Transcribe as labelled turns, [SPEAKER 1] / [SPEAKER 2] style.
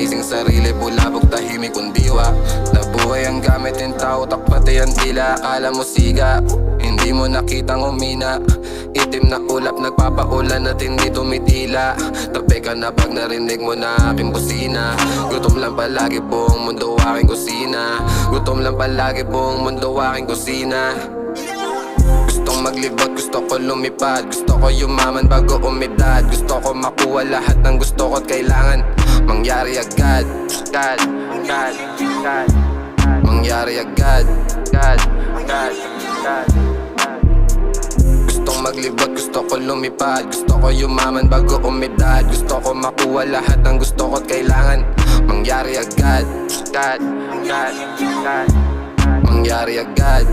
[SPEAKER 1] magising sarili, bulabog tahimik kung diwa. Nabuhay ang gamit ng tao, takpati ang tila. Akala mo siga, hindi mo nakitang umina. Itim na ulap, nagpapaulan at hindi tumitila. Tabi ka na pag narinig mo na aking busina. Gutom lang palagi buong mundo aking kusina. Gutom lang palagi buong mundo aking kusina. Gustong maglibot, gusto ko lumipad. Gusto ko yumaman bago umidad. Gusto ko makuha lahat ng gusto ko't kailangan mangyari agad. Mangyari agad. Gustong maglibot, gusto ko lumipad. Gusto ko yumaman bago umidad. Gusto ko makuha lahat ng gusto ko't kailangan mangyari agad. Mangyari agad.